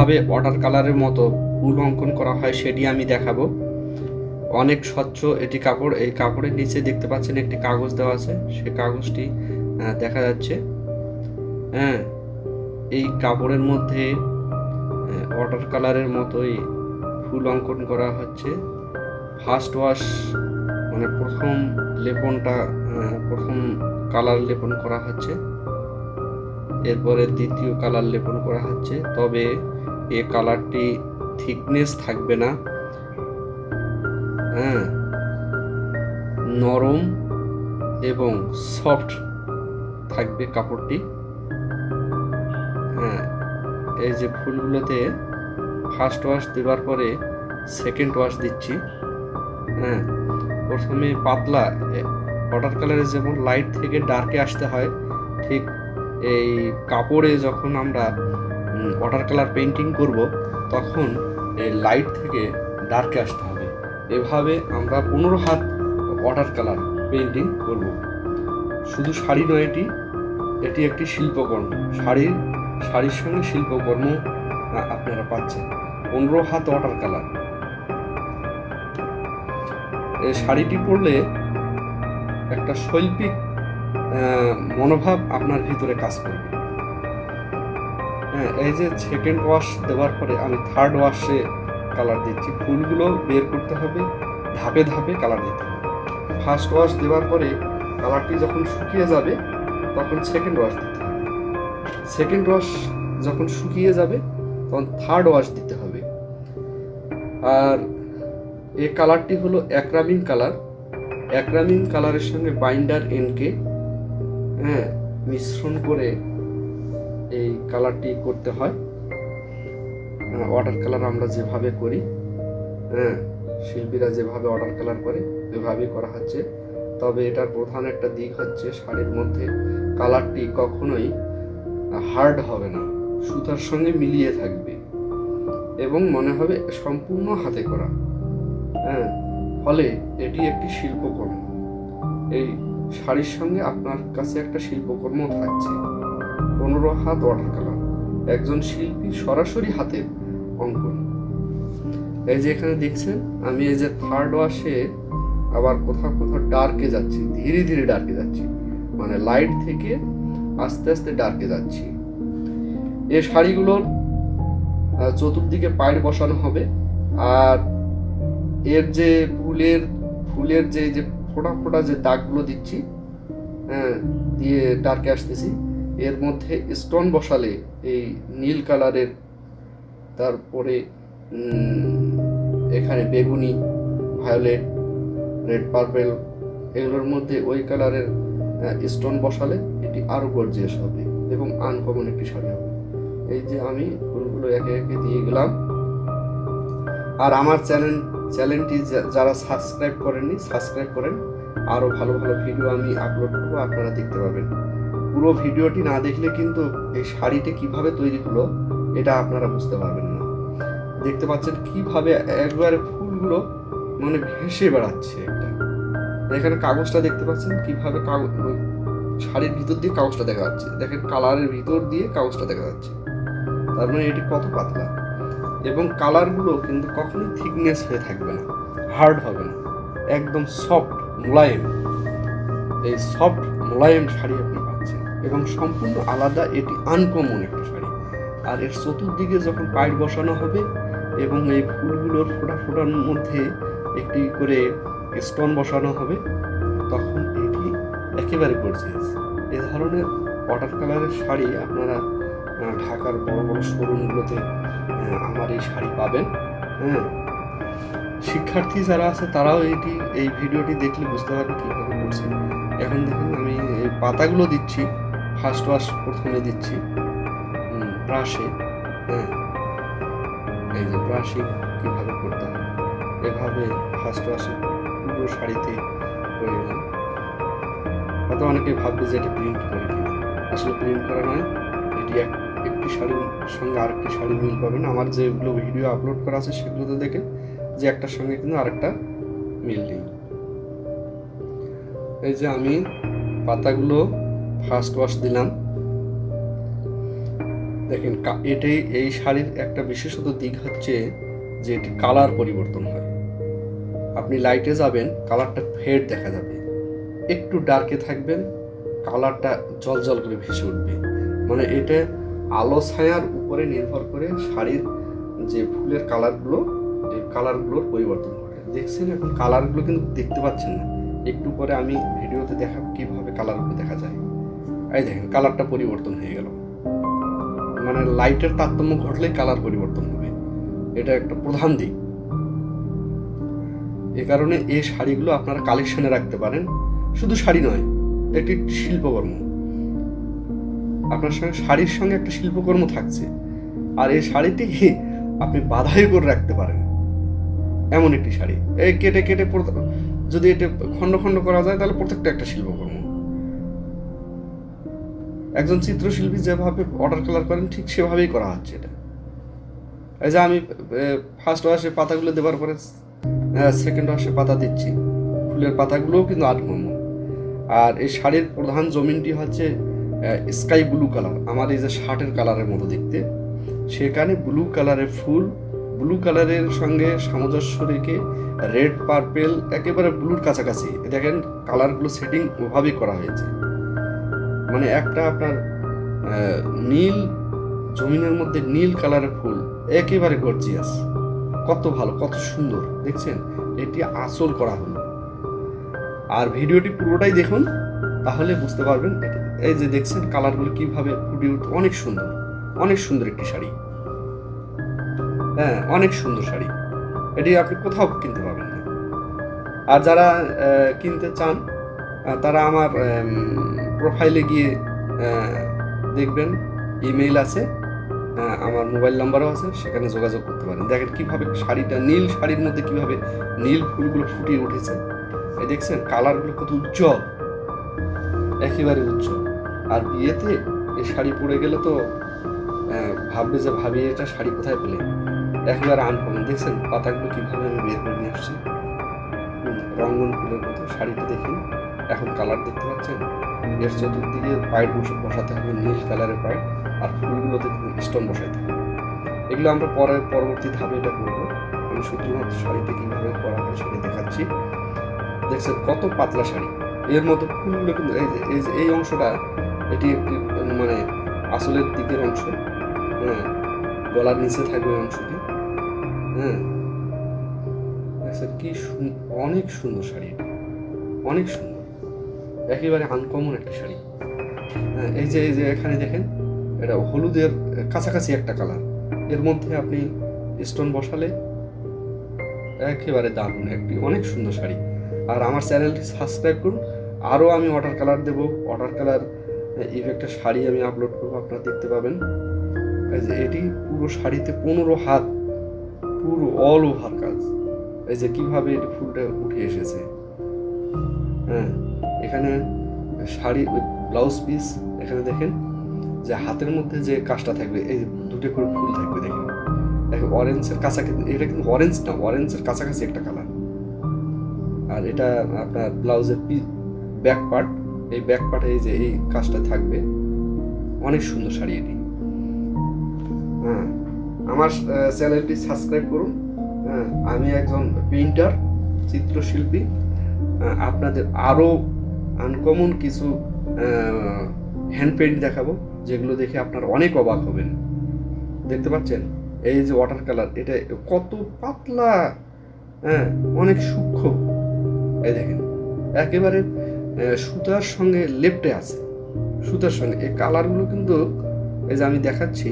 কিভাবে ওয়াটার কালারের মতো ফুল অঙ্কন করা হয় সেটি আমি দেখাবো। অনেক স্বচ্ছ এটি কাপড়। এই কাপড়ের নিচে দেখতে পাচ্ছেন একটি কাগজ দেওয়া আছে, সেই কাগজটি দেখা যাচ্ছে। হ্যাঁ, এই কাপড়ের মধ্যে ওয়াটার কালারের মতোই ফুল অঙ্কন করা হচ্ছে। ফার্স্ট ওয়াশ মানে প্রথম লেপনটা, প্রথম কালার লেপন করা হচ্ছে, এরপরে দ্বিতীয় কালার লেপন করা হচ্ছে। তবে এ কালারটি থিকনেস থাকবে না, হ্যাঁ, নরম এবং সফট থাকবে কাপড়টি। হ্যাঁ, এই যে ফুলগুলোতে ফার্স্ট ওয়াশ দেওয়ার পরে সেকেন্ড ওয়াশ দিচ্ছি। হ্যাঁ, প্রথমে পাতলা ওয়াটার কালারে যেমন লাইট থেকে ডার্কে আসতে হয়, ঠিক এই কাপড়ে যখন আমরা ওয়াটার কালার পেন্টিং করব তখন এই লাইট থেকে ডার্কে আসতে হবে। এভাবে আমরা 15 হাত ওয়াটার কালার পেন্টিং করব। শুধু শাড়ি নয়, এটি একটি শিল্পকর্ম। শাড়ির সঙ্গে শিল্পকর্ম আপনারা পাচ্ছেন। 15 হাত ওয়াটার কালার। এই শাড়িটি পরলে একটা শৈল্পিক মনোভাব আপনার ভিতরে কাজ করবে। হ্যাঁ, এই যে সেকেন্ড ওয়াশ দেওয়ার পরে আমি থার্ড ওয়াশে কালার দিচ্ছি। ফুলগুলো বের করতে হবে, ধাপে ধাপে কালার দিতে হবে। ফার্স্ট ওয়াশ দেওয়ার পরে কালারটি যখন শুকিয়ে যাবে তখন সেকেন্ড ওয়াশ দিতে হবে। সেকেন্ড ওয়াশ যখন শুকিয়ে যাবে তখন থার্ড ওয়াশ দিতে হবে। আর এই কালারটি হলো অ্যাক্রামিন কালার। অ্যাক্রামিন কালারের সঙ্গে বাইন্ডার এনকে মিশ্রণ করে এই কালারটি করতে হয়। ওয়াটার কালার আমরা যেভাবে করি, শিল্পীরা যেভাবে ওয়াটার কালার করে ওইভাবেই করা হচ্ছে। তবে এটার প্রধান একটা দিক হচ্ছে শাড়ির মধ্যে কালারটি কখনোই হার্ড হবে না, সুতার সঙ্গে মিলিয়ে থাকবে এবং মনে হবে সম্পূর্ণ হাতে করা। ফলে এটি একটি শিল্পকর্ম। এই শাড়ির সঙ্গে আপনার কাছে একটা শিল্পকর্ম থাকছে। 15 হাত ওয়াটার কালার, একজন শিল্পী সরাসরি হাতের অঙ্কন। এই যে এখানে দেখছেন আমি এই যে থার্ড ওয়াশে আবার কোথাও কোথাও ডার্কে যাচ্ছি, ধীরে ধীরে ডার্কে যাচ্ছি, মানে লাইট থেকে আস্তে আস্তে ডার্কে যাচ্ছি। এই শাড়িগুলোর চতুর্দিকে পাইর বসানো হবে। আর এর যে ফুলের যে ফোটা ফোটা যে দাগগুলো দিচ্ছি, দিয়ে ডার্কে আসতেছি, এর মধ্যে স্টোন বসালে এই নীল কালারের, তারপরে এখানে বেগুনি, ভায়োলেট, রেড, পার্পেল, এগুলোর মধ্যে ওই কালারের স্টোন বসালে এটি আরো গর্জিয়াস হবে এবং আনকমন একটি শাড়ি হবে। এই যে আমি ফুলগুলো একে একে দিয়ে গেলাম। আর আমার চ্যানেলটি যারা সাবস্ক্রাইব করেননি সাবস্ক্রাইব করেন। আরও ভালো ভালো ভিডিও আমি আপলোড করবো, আপনারা দেখতে পাবেন। পুরো ভিডিওটি না দেখলে কিন্তু এই শাড়িটি কিভাবে তৈরি হলো এটা আপনারা বুঝতে পারবেন না। দেখতে পাচ্ছেন কিভাবে একবারে ফুলগুলো মানে ভেসে বেড়াচ্ছে। এখানে কাগজটা দেখতে পাচ্ছেন কিভাবে শাড়ির ভিতর দিয়ে কাগজটা দেখা যাচ্ছে। দেখেন কালারের ভিতর দিয়ে কাগজটা দেখা যাচ্ছে, তার মানে এটি কত পাতলা। এবং কালারগুলো কিন্তু কখনোই থিকনেস হয়ে থাকবে না, হার্ড হবে না, একদম সফট মোলায়েম। এই সফট মোলায়েম শাড়ি আপনি পাচ্ছেন এবং সম্পূর্ণ আলাদা, এটি আনকমন একটা শাড়ি। আর এর চতুর্দিকে যখন পাইপ বসানো হবে এবং এই ফুলগুলোর ফোটা ফোটার মধ্যে একটি করে স্টোন বসানো হবে, তখন এটি একেবারে গর্জিয়াস। এ ধরনের ওয়াটার কালারের শাড়ি আপনারা ঢাকার বড় বড় শোরুমগুলোতে আমার এই শাড়ি পাবেন। শিক্ষার্থী যারা আছে তারাও এই ভিডিওটি দেখলে বুঝতে পারবে কীভাবে করছে। এখন দেখুন আমি এই পাতাগুলো দিচ্ছি, ফার্স্ট ওয়াশ প্রথমে দিচ্ছি ব্রাশে। এই যে ব্রাশিং কীভাবে করতে হয়, এভাবে ফার্স্ট ওয়াশে পুরো শাড়িতে করে গেলাম। হয়তো অনেকে ভাববে যে এটা প্রিন্ট করে কিনা, আসলে প্রিন্ট করা নয়, এটি একটি শাড়ির সঙ্গে আরেকটি শাড়ি মিল পাবেন। আমার যেগুলো ভিডিও আপলোড করা আছে সেগুলোতে দেখেন যে একটার সঙ্গে কিন্তু আরেকটা মিল নেই। এই যে আমি পাতাগুলো ফার্স্ট ওয়াশ দিলাম, দেখেন এটাই এই শাড়ির একটা বিশেষত দিক হচ্ছে যে এটি কালার পরিবর্তন হয়। আপনি লাইটে যাবেন, কালারটা ফেড দেখা যাবে, একটু ডার্কে থাকবেন, কালারটা জল জল করে ভেসে উঠবে। মানে এটা আলো ছায়ার উপরে নির্ভর করে শাড়ির যে ফুলের কালারগুলো, এই কালারগুলোর পরিবর্তন ঘটে। দেখছেন এখন কালারগুলো কিন্তু দেখতে পাচ্ছেন না, একটু পরে আমি ভিডিওতে দেখাবো কিভাবে কালারগুলো দেখা যায়। এই দেখেন কালারটা পরিবর্তন হয়ে গেল, মানে লাইটের তারতম্য ঘটলেই কালার পরিবর্তন হবে, এটা একটা প্রধান দিক। এ কারণে এই শাড়িগুলো আপনারা কালেকশনে রাখতে পারেন। শুধু শাড়ি নয়, একটি শিল্পকর্ম, আপনার সঙ্গে শাড়ির সঙ্গে একটা শিল্পকর্ম থাকছে, আর এই শাড়িটি আপনি বাঁধাই করে রাখতে পারেন, এমন একটি শাড়ি। এই কেটে কেটে যদি এটা খণ্ড খণ্ড করা যায় তাহলে প্রত্যেকটা একটা শিল্পকর্ম। একজন চিত্রশিল্পী যেভাবে ওয়াটার কালার করেন ঠিক সেভাবেই করা হচ্ছে এটা। এই যে আমি ফার্স্ট ওয়াশে পাতাগুলো দেওয়ার পরে সেকেন্ড ওয়াশে পাতা দিচ্ছি, ফুলের পাতাগুলোও কিন্তু আনকমন। আর এই শাড়ির প্রধান জমিনটি হচ্ছে স্কাই ব্লু কালার, আমার এই যে শার্টের কালারের মতো দেখতে, সেখানে ব্লু কালারের ফুল, ব্লু কালারের সঙ্গে সামঞ্জস্য রেখে রেড পার্পেল একেবারে ব্লুর কাছাকাছি। দেখেন কালারগুলো সেটিং ওভাবেই করা হয়েছে, মানে একটা আপনার নীল জমিনের মধ্যে নীল কালারের ফুল, একেবারে গর্জিয়াস, কত ভালো, কত সুন্দর দেখছেন। এটি আসল করা হলো। আর ভিডিওটি পুরোটাই দেখুন, তাহলে বুঝতে পারবেন। এই যে দেখছেন কালারগুলো কিভাবে ফুটে উঠছে, অনেক সুন্দর, অনেক সুন্দর একটি শাড়ি। হ্যাঁ, অনেক সুন্দর শাড়ি, এটি আপনি কোথাও কিনতে পারবেন না। আর যারা কিনতে চান তারা আমার প্রোফাইলে গিয়ে দেখবেন, ইমেইল আছে, আমার মোবাইল নাম্বারও আছে, সেখানে যোগাযোগ করতে পারেন। দেখেন কিভাবে শাড়িটা, নীল শাড়ির মধ্যে কিভাবে নীল ফুলগুলো ফুটিয়ে উঠেছে। এই দেখছেন কালারগুলো কত উজ্জ্বল, একেবারে উজ্জ্বল। আর বিয়েতে এই শাড়ি পরে গেলে তো ভাববে যে ভাবি এটা শাড়ি কোথায় পেলে, একেবারে আনকমন। দেখছেন পাতাগুলো কিভাবে আমি বের করে নিয়ে আসছি, রঙ্গন ফুলের মতো। শাড়িটা দেখুন, এখন কালার দেখতে পাচ্ছেন। এর চতুর্দিকে পাইপ বসাতে হবে, নীল কালারের পাইপ, আর ফুলগুলোতে স্টোন বসাইতে হবে। এগুলো আমরা পরবর্তী ধাপে এটা করবো। আমি শুধুমাত্র শাড়িতে কিভাবে করা হয় সেটা দেখাচ্ছি। দেখছেন কত পাতলা শাড়ি, এর মধ্যে ফুলগুলো কিন্তু এই অংশটা, এটি একটি মানে আসলের দিকের অংশ, হ্যাঁ, গলার নিচে থাকবে অংশটি। হ্যাঁ, দেখছেন কি অনেক সুন্দর শাড়ি, এটা অনেক সুন্দর, একেবারে আনকমন একটা শাড়ি। হ্যাঁ, এই যে এখানে দেখেন, এটা হলুদের কাছাকাছি একটা কালার, এর মধ্যে আপনি স্টোন বসালে একেবারে দারুণ একটি অনেক সুন্দর শাড়ি। আর আমার চ্যানেলটি সাবস্ক্রাইব করুন, আরও আমি ওয়াটার কালার দেবো, ওয়াটার কালার ইফেক্টের শাড়ি আমি আপলোড করবো, আপনারা দেখতে পাবেন। এই যে এটি পুরো শাড়িতে 15 হাত, পুরো অল ওভার কাজ। এই যে কিভাবে এটি ফুলটা উঠে এসেছে। হ্যাঁ, এখানে শাড়ি ব্লাউজ পিস, এখানে দেখেন যে হাতের মধ্যে যে কাজটা থাকবে, এই দুটো করে ফুল থাকবে। দেখেন অরেঞ্জের কাছাকাছি, এটা কিন্তু অরেঞ্জ না, অরেঞ্জের কাছাকাছি একটা কালার। আর এটা আপনার ব্লাউজের ব্যাক পার্ট, এই ব্যাক পার্টে এই যে এই কাজটা থাকবে, অনেক সুন্দর শাড়ি এটি। হ্যাঁ, আমার চ্যানেলটি সাবস্ক্রাইব করুন। হ্যাঁ, আমি একজন পেইন্টার, চিত্রশিল্পী। আপনাদের আরও আনকমন কিছু হ্যান্ড পেইন্ট দেখাবো, যেগুলো দেখে আপনারা অনেক অবাক হবেন। দেখতে পাচ্ছেন এই যে ওয়াটার কালার, এটা কত পাতলা, হ্যাঁ, অনেক সূক্ষ্ম। এই দেখেন একেবারে সুতার সঙ্গে লেপ্টে আছে, সুতার সঙ্গে। এই কালারগুলো কিন্তু, এই যে আমি দেখাচ্ছি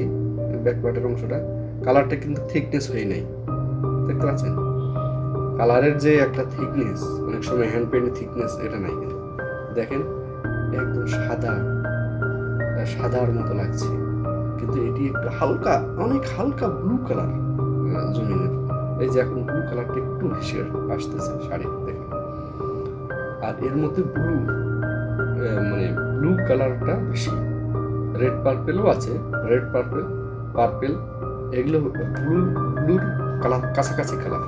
ব্যাকপার্টের অংশটা, কালারটা কিন্তু থিকনেস হয়ে নাই, দেখতে পাচ্ছেন কালারের যে একটা থিকনেস, অনেক সময় হ্যান্ড পেইন্টের থিকনেস এটা নাই। কিন্তু দেখেন একদম সাদা, সাদার মতো লাগছে, কিন্তু এটি একটু হালকা, অনেক হালকা ব্লু কালার জমিনের। এই যে এখন ব্লু কালারটা একটু ভেসে আসতেছে শাড়ি, দেখেন। আর এর মধ্যে ব্লু, মানে ব্লু কালারটা বেশি, রেড পার্পেলও আছে, রেড পার্পেল, এগুলো ব্লুর কালার কাছাকাছি কালার।